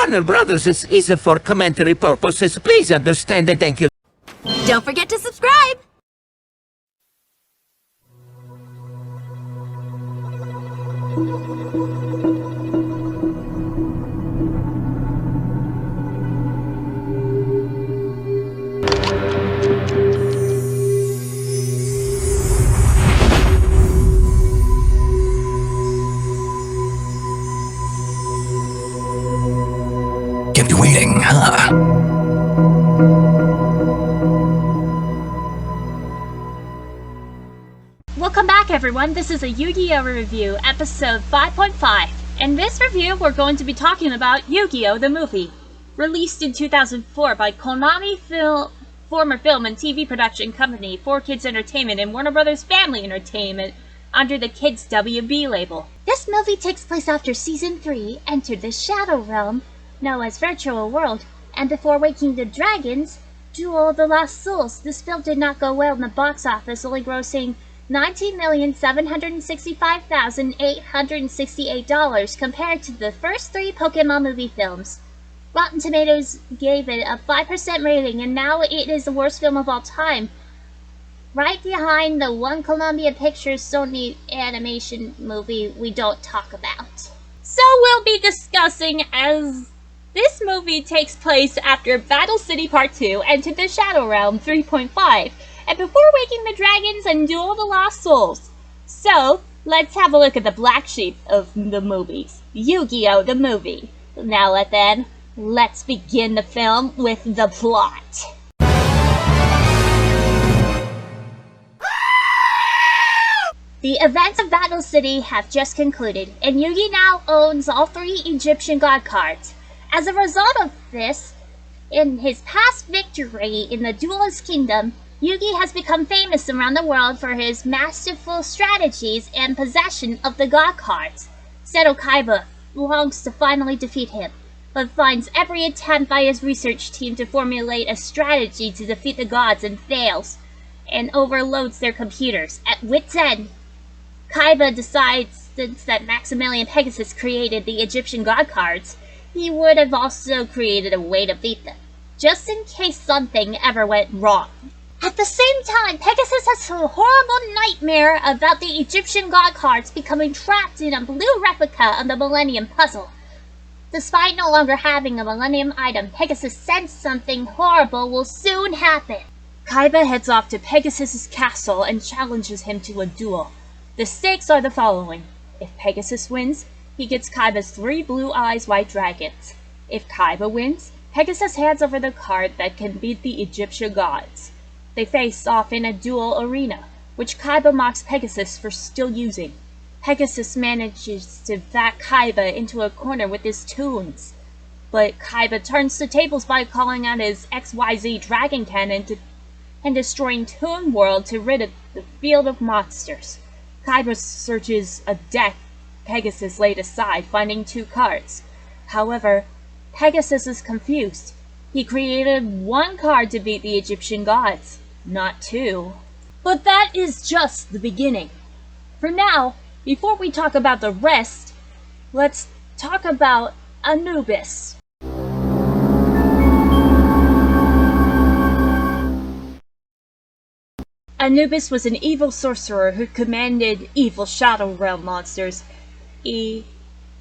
Warner Brothers is for commentary purposes. Please understand and thank you. Don't forget to subscribe! Kept you waiting, huh? Welcome back everyone, this is a Yu-Gi-Oh! Review, episode 5.5. In this review, we're going to be talking about Yu-Gi-Oh! The Movie. Released in 2004 by Konami former film and TV production company 4Kids Entertainment and Warner Brothers Family Entertainment under the Kids WB label. This movie takes place after Season 3 entered the Shadow Realm, known as Virtual World, and before waking the dragons, Duel of the Lost Souls. This film did not go well in the box office, only grossing $19,765,868 compared to the first 3 Pokemon movie films. Rotten Tomatoes gave it a 5% rating, and now it is the worst film of all time, right behind the one Columbia Pictures Sony animation movie we don't talk about. So we'll be discussing as this movie takes place after Battle City Part 2 Entered the Shadow Realm 3.5, and before waking the dragons and Duel of the Lost Souls. So, let's have a look at the black sheep of the movies. Yu-Gi-Oh! The Movie. Now then, let's begin the film with the plot. The events of Battle City have just concluded, and Yugi now owns all 3 Egyptian god cards. As a result of this, in his past victory in the Duelist Kingdom, Yugi has become famous around the world for his masterful strategies and possession of the god cards. Seto Kaiba longs to finally defeat him, but finds every attempt by his research team to formulate a strategy to defeat the gods and fails, and overloads their computers. At wit's end, Kaiba decides that Maximilian Pegasus created the Egyptian god cards, he would have also created a way to beat them, just in case something ever went wrong. At the same time, Pegasus has a horrible nightmare about the Egyptian god cards becoming trapped in a blue replica of the Millennium Puzzle. Despite no longer having a Millennium item, Pegasus sensed something horrible will soon happen. Kaiba heads off to Pegasus' castle and challenges him to a duel. The stakes are the following. If Pegasus wins, he gets Kaiba's 3 Blue Eyes White Dragons. If Kaiba wins, Pegasus hands over the card that can beat the Egyptian gods. They face off in a duel arena, which Kaiba mocks Pegasus for still using. Pegasus manages to back Kaiba into a corner with his tunes, but Kaiba turns the tables by calling out his XYZ Dragon Cannon and destroying Toon World to rid of the field of monsters. Kaiba searches a deck Pegasus laid aside, finding 2 cards. However, Pegasus is confused. He created 1 card to beat the Egyptian gods, not 2. But that is just the beginning. For now, before we talk about the rest, let's talk about Anubis. Anubis was an evil sorcerer who commanded evil Shadow Realm monsters. He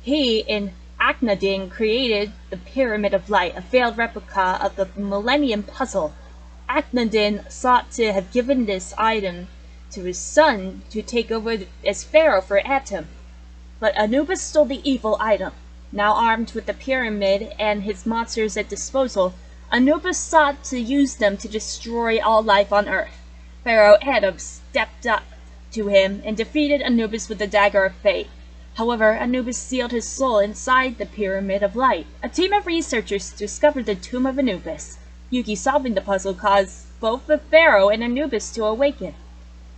in Akhenaten created the Pyramid of Light, a failed replica of the Millennium Puzzle. Akhenaten sought to have given this item to his son to take over as pharaoh for Atum, but Anubis stole the evil item. Now armed with the pyramid and his monsters at disposal, Anubis sought to use them to destroy all life on Earth. Pharaoh Atum stepped up to him and defeated Anubis with the Dagger of Fate. However, Anubis sealed his soul inside the Pyramid of Light. A team of researchers discovered the tomb of Anubis. Yugi solving the puzzle caused both the Pharaoh and Anubis to awaken.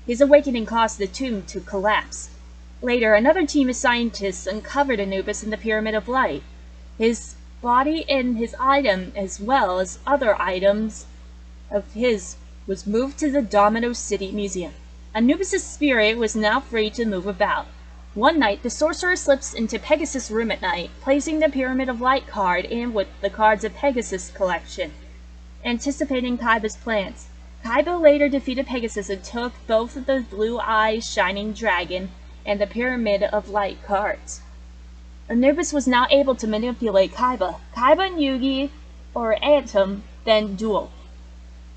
His awakening caused the tomb to collapse. Later, another team of scientists uncovered Anubis in the Pyramid of Light. His body and his item, as well as other items of his, was moved to the Domino City Museum. Anubis' spirit was now free to move about. One night, the sorcerer slips into Pegasus' room at night, placing the Pyramid of Light card in with the cards of Pegasus' collection, anticipating Kaiba's plans. Kaiba later defeated Pegasus and took both of the Blue Eyes Shining Dragon and the Pyramid of Light cards. Anubis was now able to manipulate Kaiba. Kaiba and Yugi, or Atom, then duel.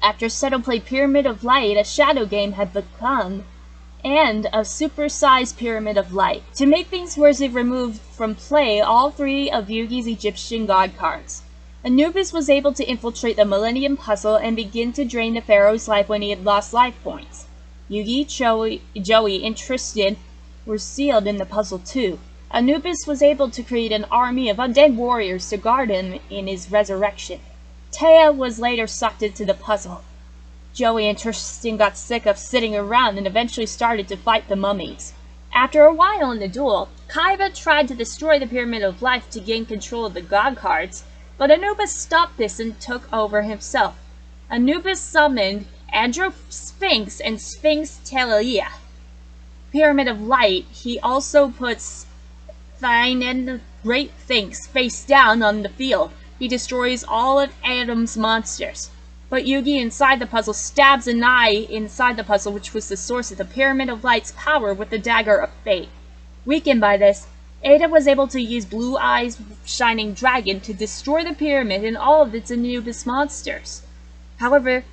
After Seto played Pyramid of Light, a shadow game had begun, and a super-sized Pyramid of Light. To make things worse, it removed from play all 3 of Yugi's Egyptian god cards. Anubis was able to infiltrate the Millennium Puzzle and begin to drain the Pharaoh's life when he had lost life points. Yugi, Joey, and Tristan were sealed in the puzzle too. Anubis was able to create an army of undead warriors to guard him in his resurrection. Taya was later sucked into the puzzle. Joey and Tristan got sick of sitting around and eventually started to fight the mummies. After a while in the duel, Kaiba tried to destroy the Pyramid of Life to gain control of the god cards, but Anubis stopped this and took over himself. Anubis summoned Andro-Sphinx and Sphinx Teleia. Pyramid of Light, he also puts Thine and the Great Sphinx face down on the field. He destroys all of Atom's monsters. But Yugi inside the puzzle stabs an eye inside the puzzle, which was the source of the Pyramid of Light's power, with the Dagger of Fate. Weakened by this, Ada was able to use Blue Eyes Shining Dragon to destroy the pyramid and all of its Anubis monsters. However,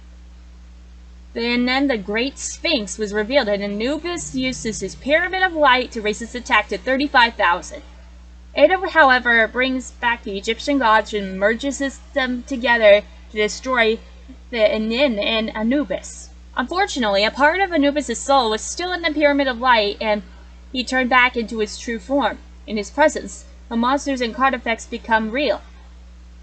then the Great Sphinx was revealed, and Anubis uses his Pyramid of Light to raise its attack to 35,000. Ada, however, brings back the Egyptian gods and merges them together to destroy the Inin and Anubis. Unfortunately, a part of Anubis' soul was still in the Pyramid of Light, and he turned back into his true form. In his presence, the monsters and card effects become real.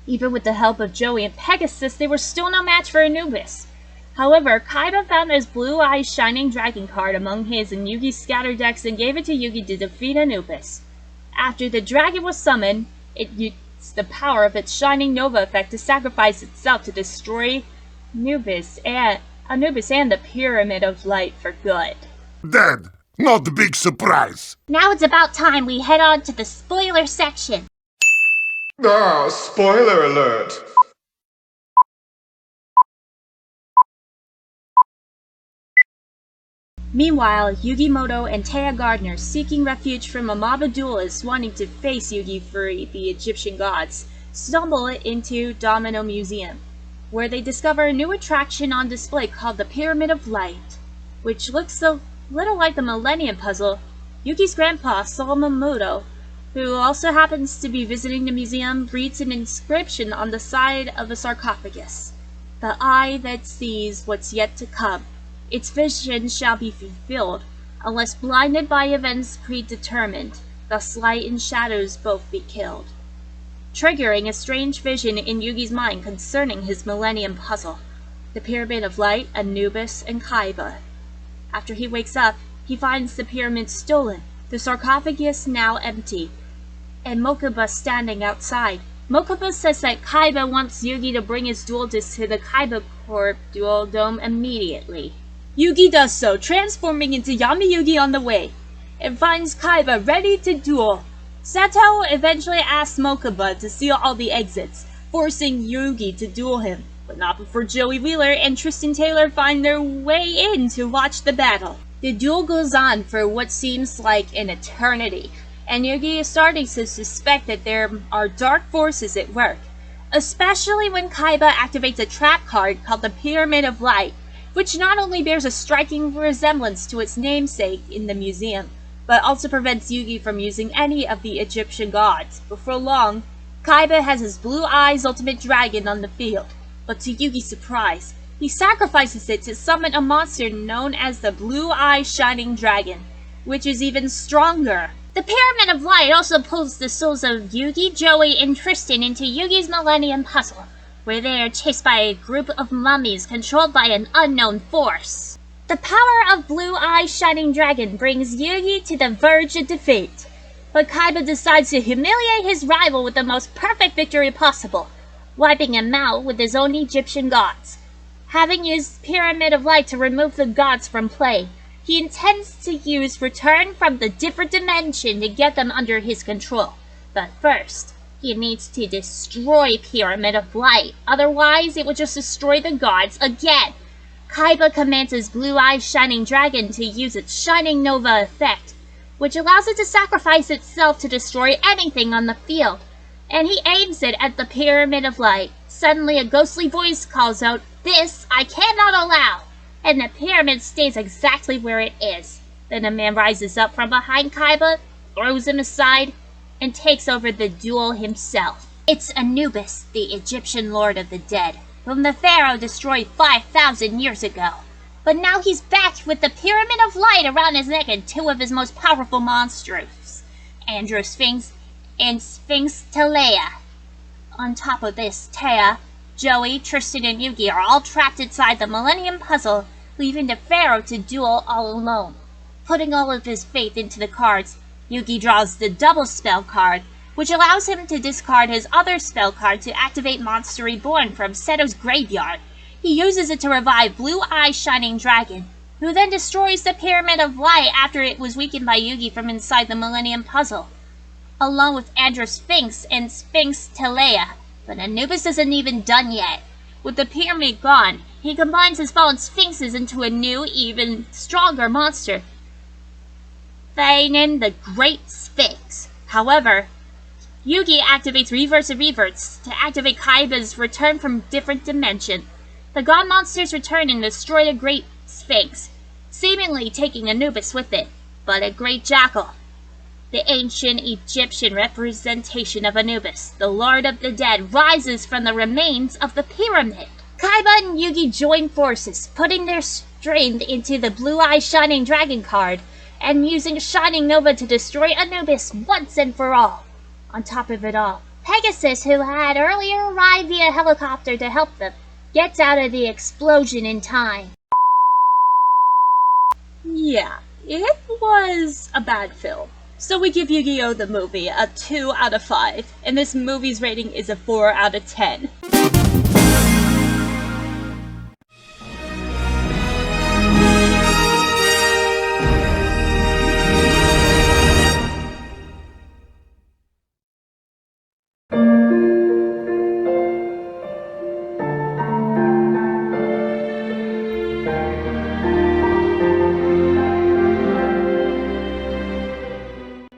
Even with the help of Joey and Pegasus, they were still no match for Anubis. However, Kaiba found his Blue Eyes Shining Dragon card among his and Yugi's scattered decks and gave it to Yugi to defeat Anubis. After the dragon was summoned, it used the power of its Shining Nova effect to sacrifice itself to destroy Anubis and the Pyramid of Light for good. Dead! Not a big surprise! Now it's about time we head on to the spoiler section. Ah, spoiler alert! Meanwhile, Yugimoto and Taya Gardner, seeking refuge from a mob of duelists wanting to face Yugi for the Egyptian gods, stumble into Domino Museum, where they discover a new attraction on display called the Pyramid of Light, which looks a little like the Millennium Puzzle. Yugi's grandpa, Solomoto, who also happens to be visiting the museum, reads an inscription on the side of a sarcophagus. The eye that sees what's yet to come. Its vision shall be fulfilled, unless blinded by events predetermined, thus light and shadows both be killed. Triggering a strange vision in Yugi's mind concerning his Millennium Puzzle, the Pyramid of Light, Anubis, and Kaiba. After he wakes up, he finds the pyramid stolen, the sarcophagus now empty, and Mokuba standing outside. Mokuba says that Kaiba wants Yugi to bring his duel disc to the Kaiba Corp Duel Dome immediately. Yugi does so, transforming into Yami Yugi on the way, and finds Kaiba ready to duel. Sato eventually asks Mokuba to seal all the exits, forcing Yugi to duel him, but not before Joey Wheeler and Tristan Taylor find their way in to watch the battle. The duel goes on for what seems like an eternity, and Yugi is starting to suspect that there are dark forces at work, especially when Kaiba activates a trap card called the Pyramid of Light, which not only bears a striking resemblance to its namesake in the museum, but also prevents Yugi from using any of the Egyptian gods. Before long, Kaiba has his Blue Eyes Ultimate Dragon on the field, but to Yugi's surprise, he sacrifices it to summon a monster known as the Blue Eyes Shining Dragon, which is even stronger. The Pyramid of Light also pulls the souls of Yugi, Joey, and Tristan into Yugi's Millennium Puzzle, where they are chased by a group of mummies controlled by an unknown force. The power of Blue Eyes Shining Dragon brings Yugi to the verge of defeat, but Kaiba decides to humiliate his rival with the most perfect victory possible, wiping him out with his own Egyptian gods. Having used Pyramid of Light to remove the gods from play, he intends to use Return from the Different Dimension to get them under his control. But first, he needs to destroy Pyramid of Light, otherwise it would just destroy the gods again. Kaiba commands his blue-eyed shining dragon to use its Shining Nova effect, which allows it to sacrifice itself to destroy anything on the field, and he aims it at the Pyramid of Light. Suddenly a ghostly voice calls out, "This I cannot allow!" and the pyramid stays exactly where it is. Then a man rises up from behind Kaiba, throws him aside, and takes over the duel himself. It's Anubis, the Egyptian Lord of the Dead, whom the Pharaoh destroyed 5,000 years ago. But now he's back with the Pyramid of Light around his neck and two of his most powerful monsters, Androsphinx and Sphinx Telea. On top of this, Taya, Joey, Tristan, and Yugi are all trapped inside the Millennium Puzzle, leaving the Pharaoh to duel all alone. Putting all of his faith into the cards, Yugi draws the Double Spell card, which allows him to discard his other spell card to activate Monster Reborn from Seto's graveyard. He uses it to revive Blue-Eye Shining Dragon, who then destroys the Pyramid of Light after it was weakened by Yugi from inside the Millennium Puzzle, along with Androsphinx and Sphinx Telea. But Anubis isn't even done yet. With the pyramid gone, he combines his fallen sphinxes into a new, even stronger monster, Thainen the Great Sphinx. However, Yugi activates Reverse of Reverts to activate Kaiba's Return from Different Dimension. The god monsters return and destroy the Great Sphinx, seemingly taking Anubis with it. But a great jackal, the ancient Egyptian representation of Anubis, the Lord of the Dead, rises from the remains of the pyramid. Kaiba and Yugi join forces, putting their strength into the Blue-Eye Shining Dragon card, and using Shining Nova to destroy Anubis once and for all. On top of it all, Pegasus, who had earlier arrived via helicopter to help them, gets out of the explosion in time. Yeah, it was a bad film. So we give YuGiOh the Movie a 2 out of 5, and this movie's rating is a 4 out of 10.